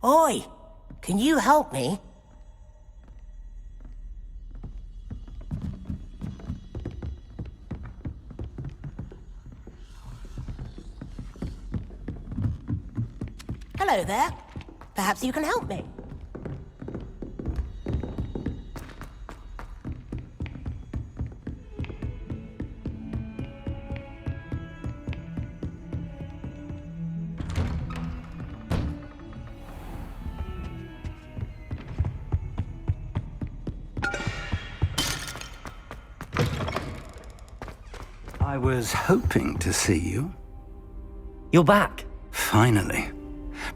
Oi! Can you help me? Hello there. Perhaps you can help me. I was hoping to see you. You're back. Finally.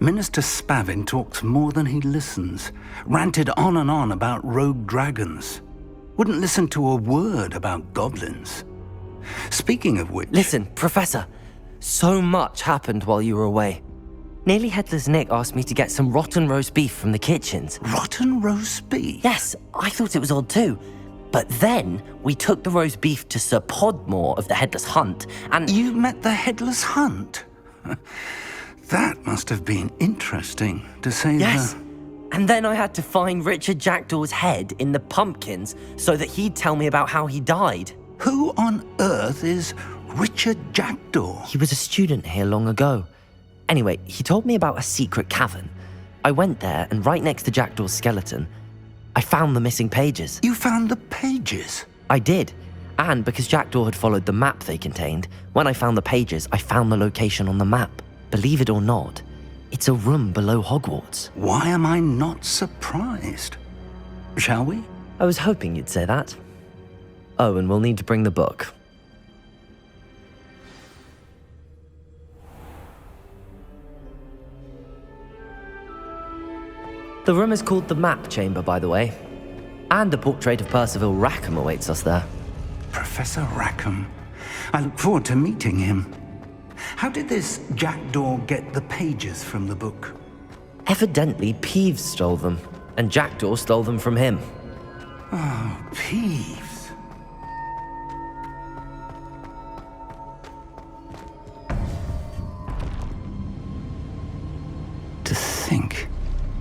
Minister Spavin talks more than he listens. Ranted on and on about rogue dragons. Wouldn't listen to a word about goblins. Speaking of which... Listen, Professor. So much happened while you were away. Nearly Headless Nick asked me to get some rotten roast beef from the kitchens. Rotten roast beef? Yes, I thought it was odd too. But then we took the roast beef to Sir Podmore of the Headless Hunt, and... You met the Headless Hunt? That must have been interesting, to say Yes. the... And then I had to find Richard Jackdaw's head in the pumpkins so that he'd tell me about how he died. Who on earth is Richard Jackdaw? He was a student here long ago. Anyway, he told me about a secret cavern. I went there, and right next to Jackdaw's skeleton, I found the missing pages. You found the pages? I did. And because Jackdaw had followed the map they contained, when I found the pages, I found the location on the map. Believe it or not, it's a room below Hogwarts. Why am I not surprised? Shall we? I was hoping you'd say that. Oh, and we'll need to bring the book. The room is called the Map Chamber, by the way. And a portrait of Percival Rackham awaits us there. Professor Rackham. I look forward to meeting him. How did this Jackdaw get the pages from the book? Evidently, Peeves stole them, and Jackdaw stole them from him. Oh, Peeves. To think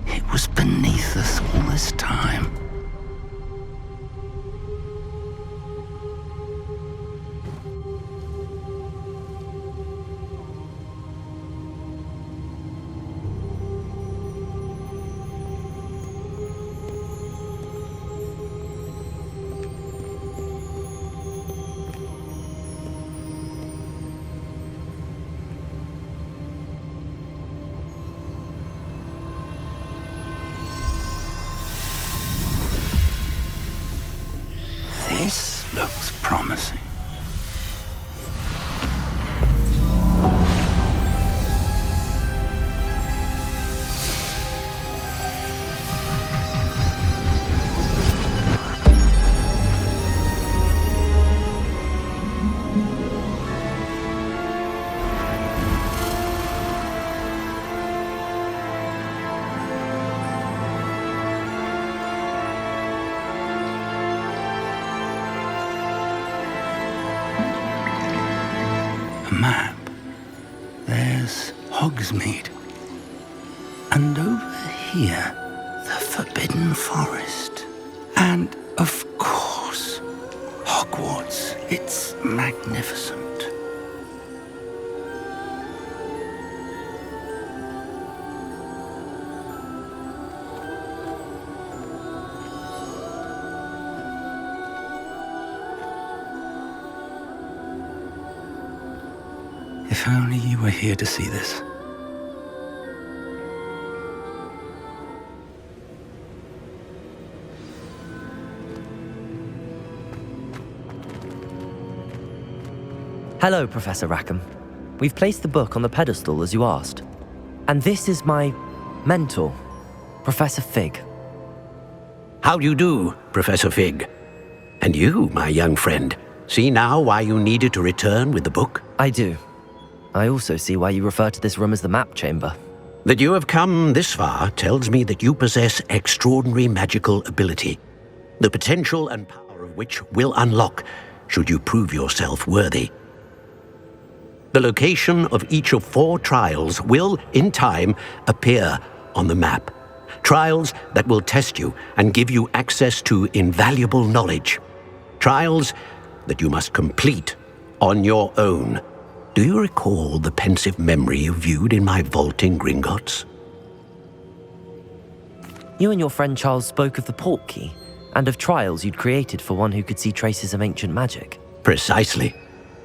it was beneath us all this time. This looks promising. Map. There's Hogsmeade. And over here, the Forbidden Forest. And, of course, Hogwarts. It's magnificent. If only you were here to see this. Hello, Professor Rackham. We've placed the book on the pedestal as you asked. And this is my mentor, Professor Fig. How do you do, Professor Fig? And you, my young friend, see now why you needed to return with the book? I do. I also see why you refer to this room as the Map Chamber. That you have come this far tells me that you possess extraordinary magical ability, the potential and power of which will unlock should you prove yourself worthy. The location of each of 4 trials will, in time, appear on the map. Trials that will test you and give you access to invaluable knowledge. Trials that you must complete on your own. Do you recall the pensive memory you viewed in my vault in Gringotts? You and your friend Charles spoke of the port key and of trials you'd created for one who could see traces of ancient magic. Precisely.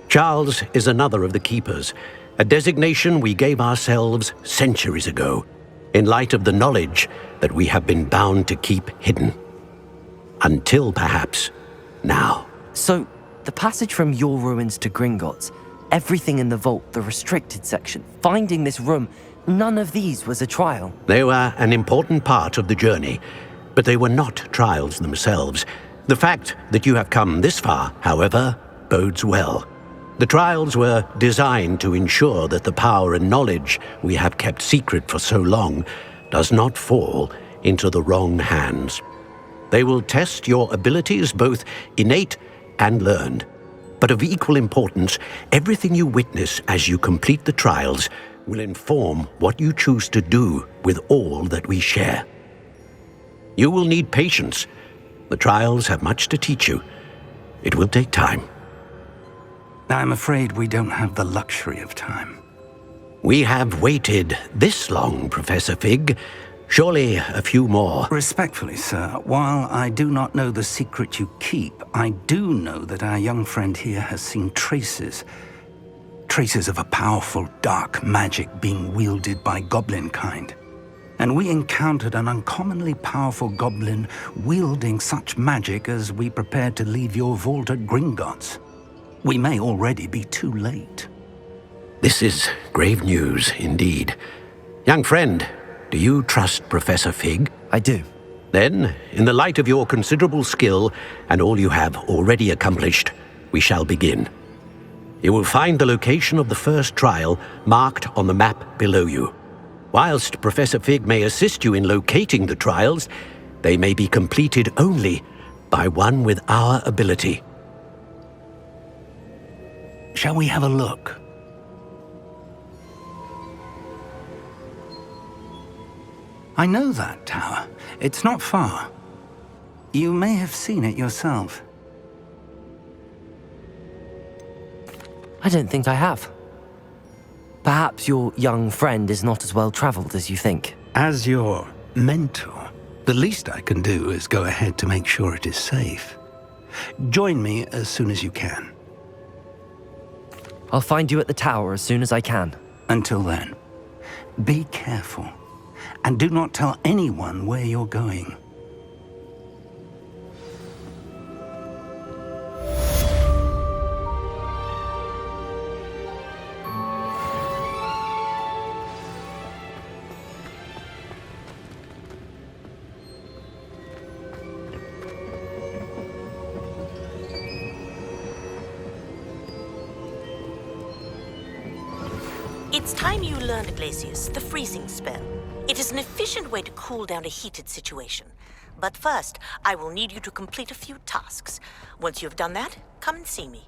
Charles is another of the Keepers, a designation we gave ourselves centuries ago, in light of the knowledge that we have been bound to keep hidden. Until perhaps now. So, the passage from your ruins to Gringotts, everything in the vault, the restricted section, finding this room, none of these was a trial. They were an important part of the journey, but they were not trials themselves. The fact that you have come this far, however, bodes well. The trials were designed to ensure that the power and knowledge we have kept secret for so long does not fall into the wrong hands. They will test your abilities, both innate and learned. But of equal importance, everything you witness as you complete the trials will inform what you choose to do with all that we share. You will need patience. The trials have much to teach you. It will take time. I'm afraid we don't have the luxury of time. We have waited this long, Professor Fig. Surely a few more. Respectfully, sir, while I do not know the secret you keep, I do know that our young friend here has seen traces of a powerful dark magic being wielded by goblin kind. And we encountered an uncommonly powerful goblin wielding such magic as we prepared to leave your vault at Gringotts. We may already be too late. This is grave news indeed. Young friend, do you trust Professor Fig? I do. Then, in the light of your considerable skill and all you have already accomplished, we shall begin. You will find the location of the first trial marked on the map below you. Whilst Professor Fig may assist you in locating the trials, they may be completed only by one with our ability. Shall we have a look? I know that tower. It's not far. You may have seen it yourself. I don't think I have. Perhaps your young friend is not as well traveled as you think. As your mentor, the least I can do is go ahead to make sure it is safe. Join me as soon as you can. I'll find you at the tower as soon as I can. Until then, be careful, and do not tell anyone where you're going. It's time you learned, Glacius, the freezing spell. It is an efficient way to cool down a heated situation. But first, I will need you to complete a few tasks. Once you have done that, come and see me.